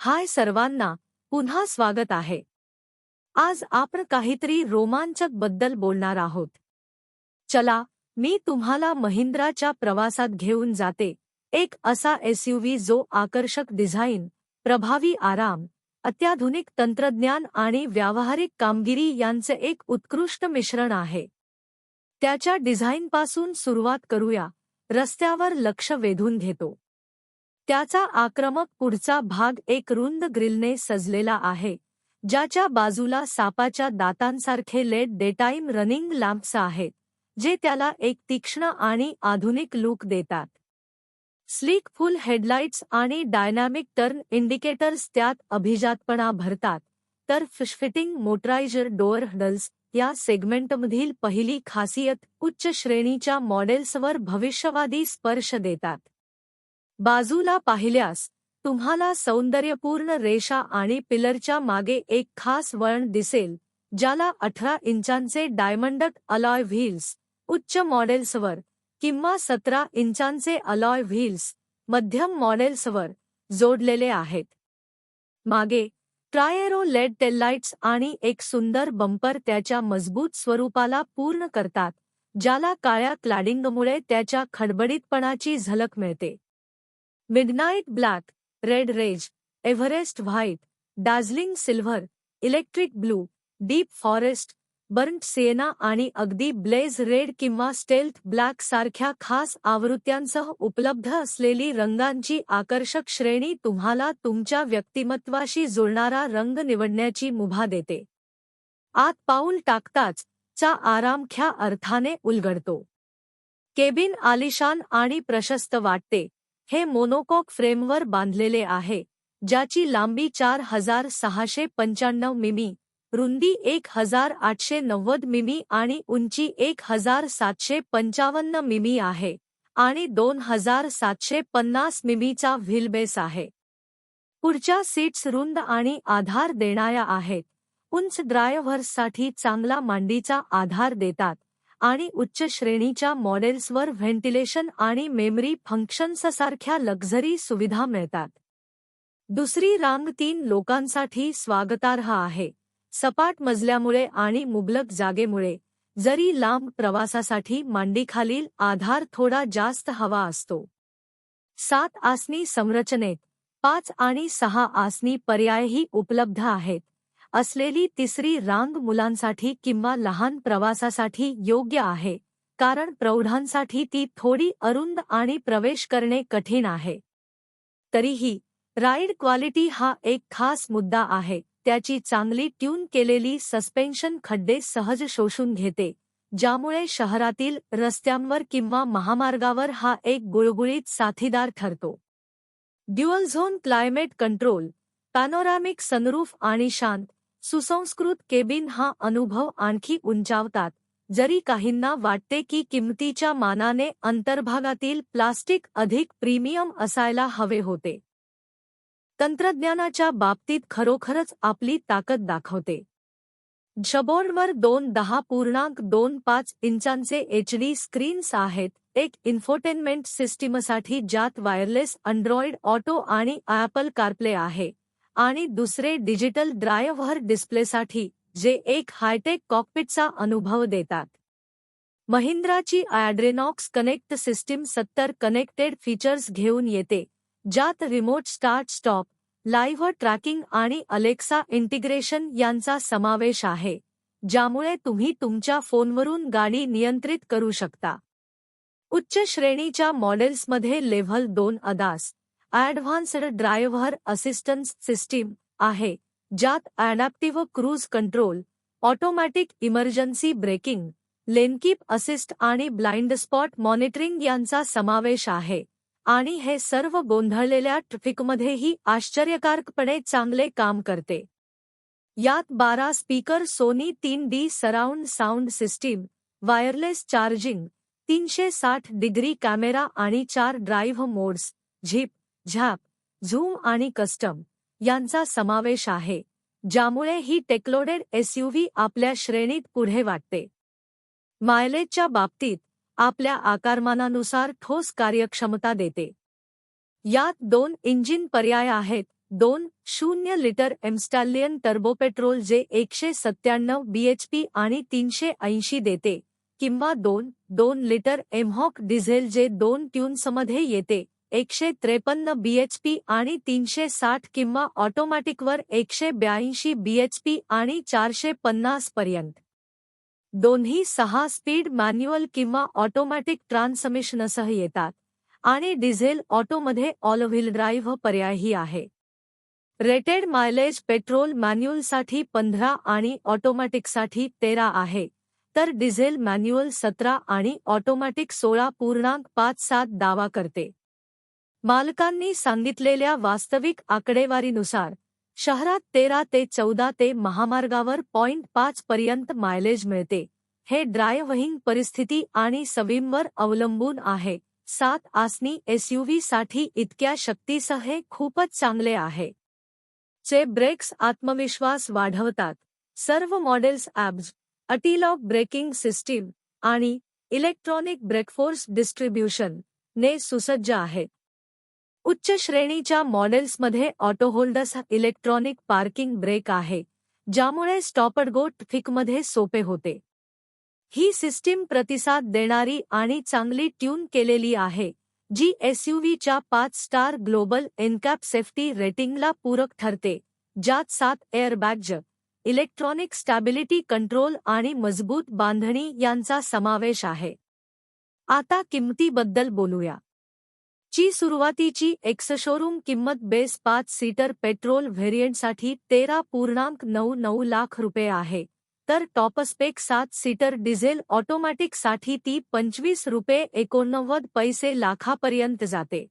हाय सर्वांना, पुन्हा स्वागत आहे. आज आपण काहीतरी रोमांचक बद्दल बोलणार आहोत. चला, मी तुम्हाला महिंद्राच्या प्रवासात घेऊन जाते. एक असा एसयूव्ही जो आकर्षक डिझाइन, प्रभावी आराम, अत्याधुनिक तंत्रज्ञान आणि व्यावहारिक कामगिरी यांचे एक उत्कृष्ट मिश्रण आहे. त्याच्या डिझाइनपासून सुरुवात करूया. रस्त्यावर लक्ष वेधून घेतो. त्याचा आक्रमक पुढचा भाग एक रुंद ग्रिलने सजलेला आहे, ज्याच्या बाजूला सापाच्या दातांसारखे लेड डेटाईम रनिंग लॅम्प्स आहेत, जे त्याला एक तीक्ष्ण आणि आधुनिक लूक देतात. स्लीक फुल हेडलाइट्स आणि डायनॅमिक टर्न इंडिकेटर्स त्यात अभिजातपणा भरतात, तर फिटिंग मोटरायझर डोअर हँडल्स या सेगमेंटमधील पहिली खासियत उच्च श्रेणीच्या मॉडेल्सवर भविष्यवादी स्पर्श देतात. बाजूला पाहिल्यास तुम्हाला सौंदर्यपूर्ण रेषा आणि पिलरच्या मागे एक खास वळण दिसेल, ज्याला 18 इंचांचे डायमंड अलॉय व्हील्स, उच्च मॉडेल्सवर, किंवा 17 इंचांचे अलॉय व्हील्स, मध्यम मॉडेल्सवर, जोडलेले आहेत. मागे ट्रायएरो लेड टेललाइट्स आणि एक सुंदर बंपर त्याच्या मजबूत स्वरूपाला पूर्ण करतात, ज्याला काळ्या क्लॅडिंगमुळे त्याच्या खडबडीतपणाची झलक मिळते. Midnight black, red rage, Everest white, Darjeeling silver, electric blue, deep forest, burnt sienna आणि अगदी ब्लेझ रेड किंवा स्टेल्थ ब्लॅक सारख्या खास आवृत्त्यांसह उपलब्ध असलेली रंगांची आकर्षक श्रेणी तुम्हाला तुमच्या व्यक्तिमत्वाशी जुळणारा रंग निवडण्याची मुभा देते. आत पाऊल टाकताच चा आराम खऱ्या अर्थाने उलगडतो. केबिन आलिशान आणि प्रशस्त वाटते. हे मोनोकॉक फ्रेमवर बांधलेले आहे, ज्याची लांबी 4695 मिमी, रुंदी 1890 मिमी आणि उंची 1755 मिमी आहे, आणि 2750 मिमीचा व्हीलबेस आहे. पुढच्या सीट्स रुंद आणि आधार देणाऱ्या आहेत, उंच ड्रायव्हर्ससाठी चांगला मांडीचा आधार देतात, आणि उच्च श्रेणीच्या मॉडेल्सवर व्हेंटिलेशन आणि मेमरी फंक्शन्ससारख्या लक्झरी सुविधा मिळतात. दुसरी रांग 3 लोकांसाठी स्वागतार्ह आहे, सपाट मजल्यामुळे आणि मुबलक जागेमुळे, जरी लांब प्रवासासाठी मांडीखालील आधार थोडा जास्त हवा असतो. 7 आसनी संरचनेत 5 आणि 6 आसनी पर्यायही उपलब्ध आहेत असलेली तिसरी रांग मुलांसाठी किंवा लहान प्रवासासाठी योग्य आहे, कारण प्रौढांसाठी ती थोडी अरुंद आणि प्रवेश करणे कठीण आहे. तरीही राईड क्वालिटी हा एक खास मुद्दा आहे. त्याची चांगली ट्यून केलेली सस्पेन्शन खड्डे सहज शोषून घेते, ज्यामुळे शहरातील रस्त्यांवर किंवा महामार्गावर हा एक गुळगुळीत साथीदार ठरतो. Dual zone climate control, panoramic sunroof आणि शांत, सुसंस्कृत केबिन हा अनुभव आणखी उंचावतात, जरी काहींना वाटते की किंमतीच्या मानाने अंतर्भागातील प्लास्टिक अधिक प्रीमियम असायला हवे होते. तंत्रज्ञानाच्या बाबतीत खरोखरच आपली ताकद दाखवते. डॅशबोर्डवर 10.25 इंचांचे HD स्क्रीन्स आहेत, एक इन्फोटेनमेंट सिस्टीमसाठी ज्यात वायरलेस अँड्रॉइड ऑटो आणि ॲपल कारप्ले आहे, आणि दुसरे डिजिटल ड्रायव्हर डिस्प्लेसाठी, जे एक हायटेक कॉकपिटचा अनुभव देतात. महिंद्राची Adrenox connect system 70 connected features घेऊन येते, ज्यात remote start stop, live tracking आणि अलेक्सा इंटिग्रेशन यांचा समावेश आहे, ज्यामुळे तुम्ही तुमच्या फोनवरून गाडी नियंत्रित करू शकता. उच्च श्रेणीच्या मॉडेल्समध्ये level 2 ADAS advanced driver assistance system आहे, ज्यात adaptive cruise control, automatic emergency braking, lane keep assist आणि ब्लाइंड स्पॉट मॉनिटरिंग यांचा समावेश आहे, आणि हे सर्व गोंधळलेल्या ट्रॅफिकमध्येही आश्चर्यकारकपणे चांगले काम करते. यात 12 speaker, Sony 3D surround sound system, wireless charging, 360 degree camera आणि 4 drive modes, zip, zap, zoom आणि कस्टम यांचा समावेश आहे, ज्यामुळे ही टेकलोडेड एसयूव्ही आपल्या श्रेणीत पुढे वाटते. मायलेजच्या बाबतीत आपल्या आकारमानानुसार ठोस कार्यक्षमता देते. यात 2 इंजिन पर्याय आहेत, 2.0 लिटर एमस्टॅलियन टर्बो पेट्रोल जे 197 bhp आणि 380 देते, किंवा 2.2 लिटर एमहॉक डिझेल जे 2 ट्यून्समध्ये येते, 153 bhp आणि 360, किंवा ऑटोमॅटिकवर 182 bhp आणि 450 पर्यंत. दोन्ही 6 स्पीड मॅन्युअल किंवा ऑटोमॅटिक ट्रान्समिशनसह येतात आणि डिझेल ऑटोमध्ये ऑल व्हील ड्राईव्ह पर्यायही आहे. रेटेड मायलेज पेट्रोल मॅन्युअलसाठी 15 आणि ऑटोमॅटिकसाठी 13 आहे, तर डिझेल मॅन्युअल 17 आणि ऑटोमॅटिक 16.57 दावा करते. मालकांनी सांगितलेल्या वास्तविक आकडेवारीनुसार शहरात 13 ते 14 ते महामार्गावर 0.5 पर्यंत मायलेज मिळते. हे ड्रायव्हिंग परिस्थिती आणि सवयींवर अवलंबून आहे. 7 आसनी एसयूव्ही साठी इतक्या शक्तीसह हे खूपच चांगले आहे. चे ब्रेक्स आत्मविश्वास वाढवतात. सर्व मॉडेल्स ॲब्ज, अँटी-लॉक ब्रेकिंग सिस्टीम आणि इलेक्ट्रॉनिक ब्रेकफोर्स डिस्ट्रीब्यूशन ने सुसज्ज आहेत. उच्च श्रेणीच्या मॉडेल्समध्ये ऑटो होल्डस इलेक्ट्रॉनिक पार्किंग ब्रेक आहे, ज्यामुळे स्टॉप अँड गो ट्रॅफिकमध्ये सोपे होते. ही सिस्टीम प्रतिसाद देणारी आणि चांगली ट्यून केलेली आहे, जी एसयूव्हीच्या 5 स्टार ग्लोबल एनकॅप सेफ्टी रेटिंगला पूरक ठरते, ज्यात 7 एअरबॅग्ज, इलेक्ट्रॉनिक स्टॅबिलिटी कंट्रोल आणि मजबूत बांधणी यांचा समावेश आहे. आता किंमतीबद्दल बोलूया. ची सुरुवातीची एक्स शोरूम किंमत बेस 5 सीटर पेट्रोल व्हेरियंटसाठी 13.99 लाख रुपये आहे, तर टॉपस्पेक 7 सीटर डिझेल ऑटोमॅटिकसाठी ती 25.89 लाखापर्यंत जाते.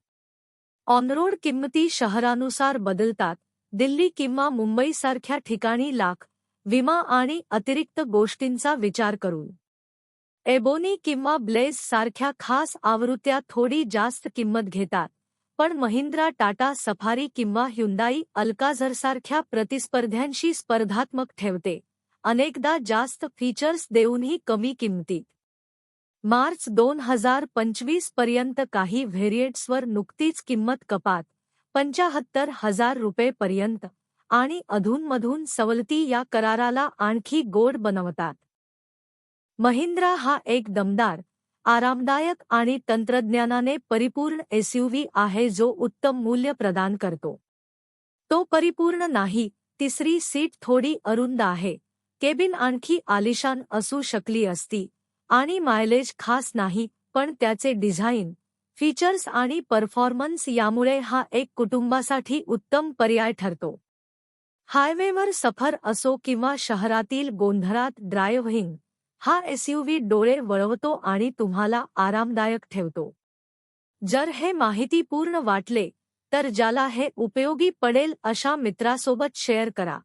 ऑनरोड किंमती शहरानुसार बदलतात. दिल्ली किंवा मुंबईसारख्या ठिकाणी लाख, विमा आणि अतिरिक्त गोष्टींचा विचार करून एबोनी किंवा ब्लेझ सारख्या खास आवृत्त्या थोडी जास्त किंमत घेतात, पण महिंद्रा टाटा सफारी किंवा ह्युंदाई अल्काझरसारख्या प्रतिस्पर्ध्यांशी स्पर्धात्मक ठेवते, अनेकदा जास्त फीचर्स देऊनही कमी किंमतीत. मार्च 2025 पर्यंत काही व्हेरियंट्सवर नुकतीच किंमत कपात 75,000 रुपये पर्यंत आणि अधूनमधून सवलती या कराराला आणखी गोड बनवतात. महिंद्रा हा एक दमदार, आरामदायक आणि तंत्रज्ञानाने परिपूर्ण एसयूव्ही आहे जो उत्तम मूल्य प्रदान करतो. तो परिपूर्ण नाही. तिसरी सीट थोडी अरुंद आहे, केबिन आणखी आलिशान असू शकली असती आणि मायलेज खास नाही, पण त्याचे डिझाइन, फीचर्स आणि परफॉर्मन्स यामुळे हा एक कुटुंबासाठी उत्तम पर्याय ठरतो. हायवेवर सफर असो किंवा शहरातील गोंधळात ड्रायव्हिंग, हा एसयूव्ही डोळे वळवतो आणि तुम्हाला आरामदायक ठेवतो. जर हे माहितीपूर्ण वाटले तर ज्याला हे उपयोगी पडेल अशा मित्रासोबत शेअर करा.